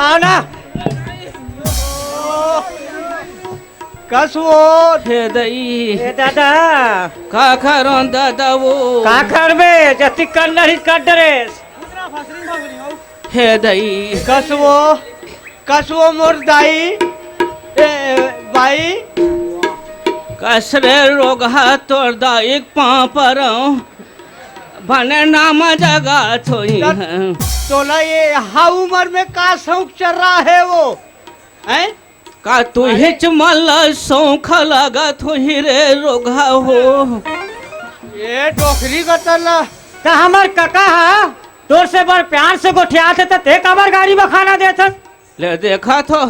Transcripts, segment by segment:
आओ ना कसो हे दई ए दादा का करो दादा वो का करबे जति कन्नड़ ही कर ड्रेस हे दई कसो मोर दाई भाई कसरे रोगा तोड़ दा एक पाँव पर बने नाम जगा थोई है तोला ये हा उम्र में का शौक चल रहा है वो हैं का तू हिच मल सौख लगा थो रे रोगा हो ये डोकरी गतला त हमर काका हा तोर से बड़ प्यार से गोठिया थे त ते कबर गाड़ी में खाना देत ले देखा थो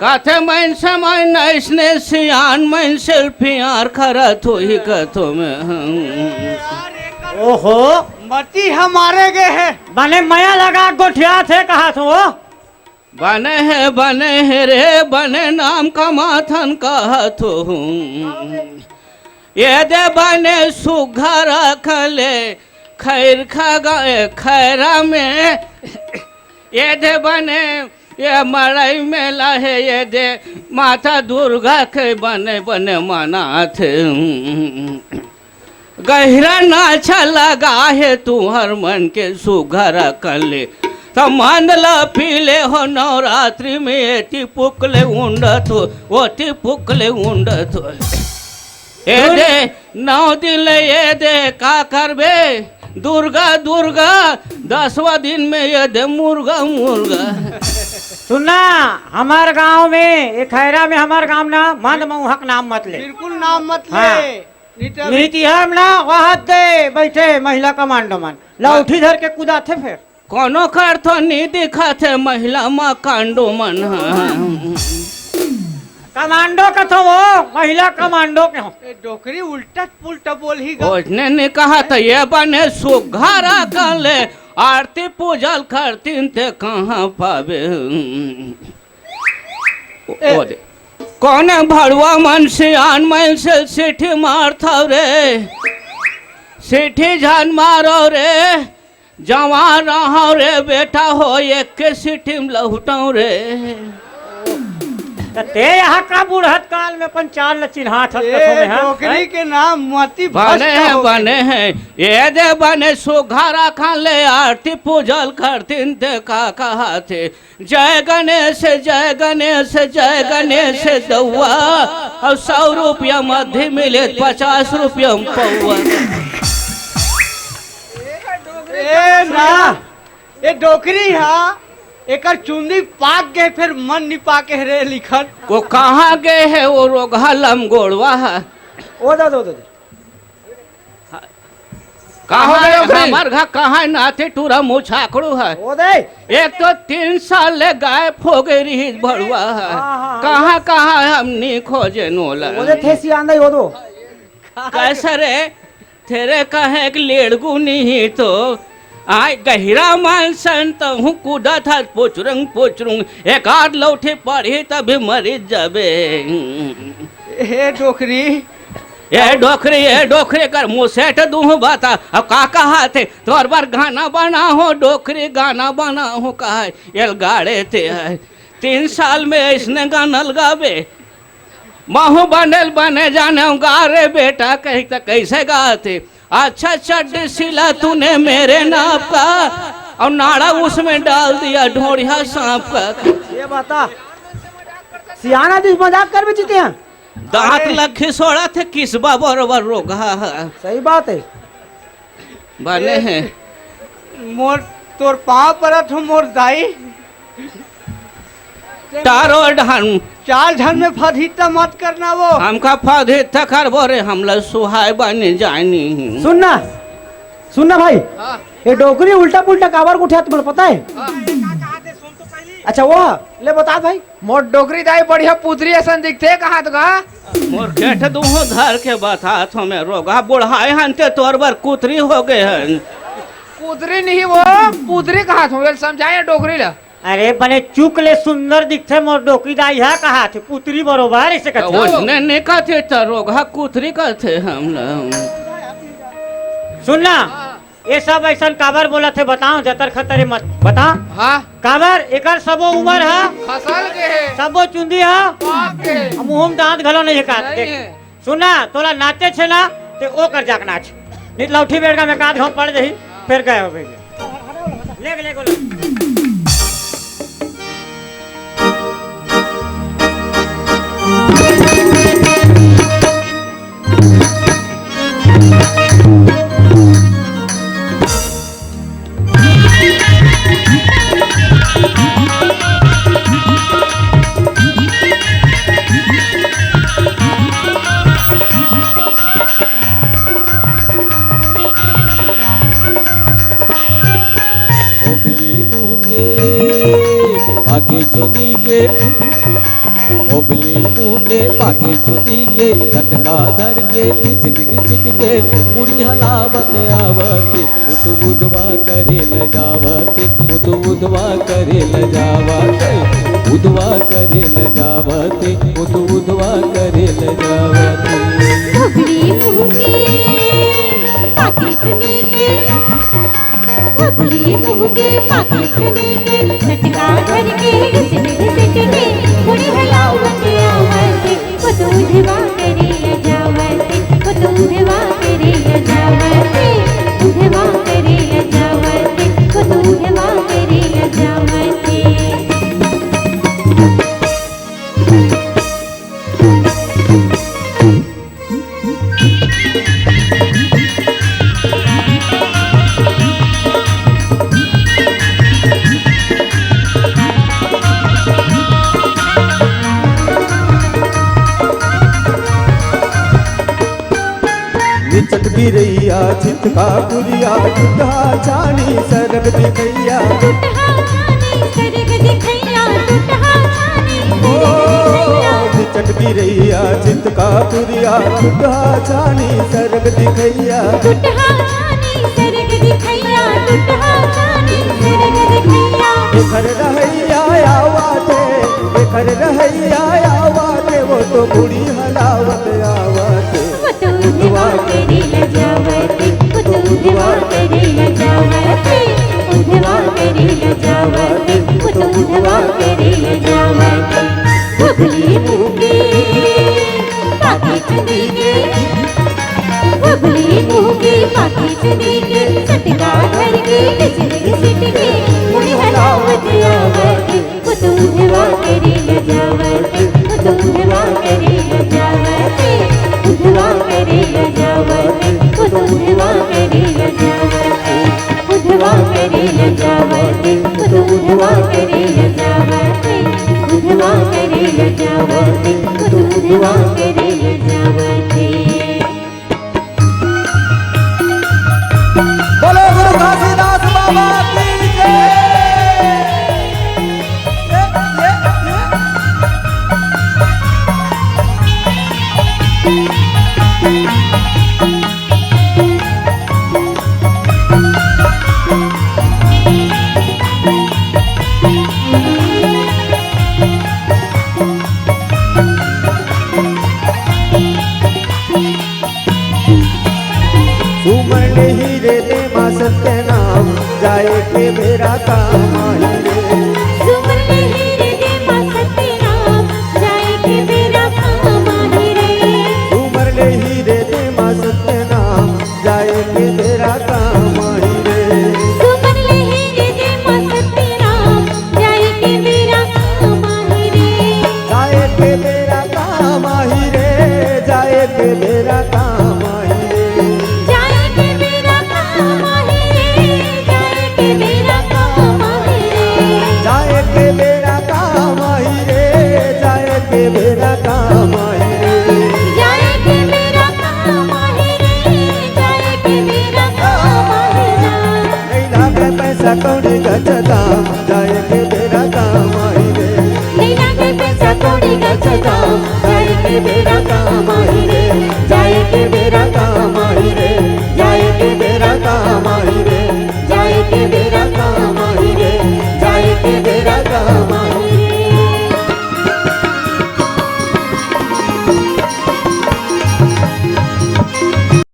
काथे मन से मन इसने सियान मन सेल्फी यार खरा थो ही कथो में ओहो मती हमारे गए है बने मया लगा गोठिया थे कहा तो बने है रे बने नाम का माथन कहा तो ये दे बने सुघर खले खैर खा गए खैरा में ये दे बने ये मड़ई मेला है ये दे माता दुर्गा के बने बने मना थे गहरा नाचा लगा है तू हर मन के सुघर कले तो मान ला पीले हो नवरात्रि में एटी पुकले उंडत हो ओटी पुकले उंडत हो ए दे 9 दिन ये दे का करबे दुर्गा दुर्गा 10वां दिन में ये दे मुर्गा मुर्गा सुनना हमार गांव में एक खैरा में हमार गांव ना मंद मऊहक नाम मत ले बिल्कुल नाम मत ले हाँ। नीति हम ना वहां दे बैठे महिला कमांडो मन लौठी धर के कूदा थे फिर कोनो कर तो नहीं दिखा थे महिला माँ कांडो मन कमांडो का तो वो महिला कमांडो के हो डोकरी उल्टा पुल्टा बोल ही उसने ने कहा था ये बने सुघरा कर ले आरती पूजल करतीन ते कहाँ पावे कौन भड़वा मन से आन मन से सिठी मार था रे सिठी जान मारो रे जवान रहो रे बेटा हो एक के सिठी में लहुटाऊ रे ते यहाँ का बुढ़त काल में पंचाल चिन्हात डोकरी के नाम मती बने हैं ये दे बने सुघारा खान ले आरती पूजल करतीन ते का कहा थे जय गणेश जय गणेश जय गणेश दौआ और 100 रुपया मध्य मिले 50 रुपया पौआ ये डोकरी हा एकर चुंदी पाक गए फिर मन निपा के रे लिखन वो कहाँ गए है वो रोगा लमगोड़वा है ओ दो कहाँ हमार घर कहाँ नाथे टूरा मुँह छाकड़ू है ओ दे एक तो 3 साल ले गायब हो गई रही भड़ुआ है कहाँ कहाँ हमनी खोजे नोला ओ दे थे सियान दे ओ दो कैसे रे तेरे कहे एक लेड़गू नहीं तो आय गहिरा मान संत हूँ कूदा था पोचरुंग एक आध लौटे पड़ी तभी मरी जाबे हे डोकरी ये डोकरी कर मुँह सेठ दूँ बाता अब का कहा थे तोर बार गाना बना हो डोकरी गाना बना हो कहा ये गाड़े थे 3 साल में इसने गाना लगाबे महू बने जाने गा रे बेटा कहीं तक कैसे गाते अच्छा चड्ड सिला तूने मेरे नाप का और नाड़ा उसमें डाल दिया ढोड़िया सांप का ये बता सियाना दिस मजाक कर भी जीते हैं दांत लखी सोड़ा थे किसबा बरोबर रोगा सही बात है बने हैं मोर तोर पाँव परत हूँ मोर दाई तारो ढान चाल ढन में फधीता मत करना वो हमका फधे थकर बोरे हमला सुहाय बने जानी सुनना भाई ये डोकरी उल्टा पुल्टा काबर को उठा तुम्हें पता है अच्छा वो ले बता भाई मोर डोकरी दाई बढ़िया पुतरी ऐसा दिखते कहाँ तो मोर केठ दूहो धर के बता तो मैं रोगा बुढ़ाए हनते तोर बार कुतरी हो गए हैं पुतरी नहीं वो पुतरी कहाँ तो समझाए डोकरी ला अरे बने चुक ले सुंदर दिखते मोर डोकरी दाई है कहा थे पुतरी बरोबर ऐसे कहते उसने ने कहते तो रोगा कुतरी कहते हम सुनना ये सब ऐसा काबर बोला थे बताओ जतर खतरे मत बता हाँ काबर एकर सबो उम्र है फसल के है सबो चुंदी है पाक के है मुंह में दांत घलो नहीं काट नहीं देख है। सुना तोला नाचे छे ना ते ओ कर जाक नाच नहीं लौठी बेड़ का में काट घों पड़ जही फिर गए हो ले ले गोलो पाके चुनी के ओबली मुँह के पाके चुनी के झटका धर के घिसक के मुड़ी हलावत आवते उदवा करे ल जावते उदवा करे ल जावते उदवा करे ल जावते उदवा करे ल जावते ओबली मुँह के पाके चुनी के ओबली मुँह के पाके चुनी के झटका धर के घिसक के मुड़ी हलावत आवते उदवा करे ल जावते उदवा करे ल जावते उदवा करे ल जावते उदवा करे ल जावते निचट गिरैया चितका पुरिया टूटा छानी सरग दिखैया निचट गिरैया चितका पुरिया टूटा छानी सरग दिखैया घर रहैया आवाते घर रहैया आवाते वो तो बुढ़ी हलावत आवाते उदवा करे ल जावते उदवा करे ल जावते उदवा करे ल जावते उदवा करे ल जावते ओबली मुँह के पाके चुनी के ओबली मुँह के पाके चुनी के झटका धर के घिसक के मुड़ी हलावत आवते उदवा करे ल जावते उदवा करे ल जावते उदवा करे ल जावते उदवा करे ल जावते उदवा करे ल जावते उदवा करे ल जावते उदवा करे ल जावते उदवा करे ल जावते बोलो गुरु घासीदास बाबा की जय। सुमन हीरे दे माँ सत्य नाम जाए के मेरा काम आई रे सुमन हीरे दे माँ सत्य नाम जाए के मेरा काम आई रे सुमन हीरे दे माँ सत्य नाम जाए के मेरा काम आई रे सुमन हीरे दे माँ सत्य नाम जाए के मेरा काम आई रे जाए के मेरा काम आई रे जाए के मेरा काम आई रे जाए के मेरा काम आई रे जाए के मेरा काम आई रे जाए के मेरा काम आई रे जाए के मेरा काम आई रे जाए के मेरा काम आई रे जाए के मेरा काम आई रे नहीं लागे पैसा कौड़ी गच दाम जाए के मेरा काम आई रे नहीं लागे पैसा कौड़ी गच दाम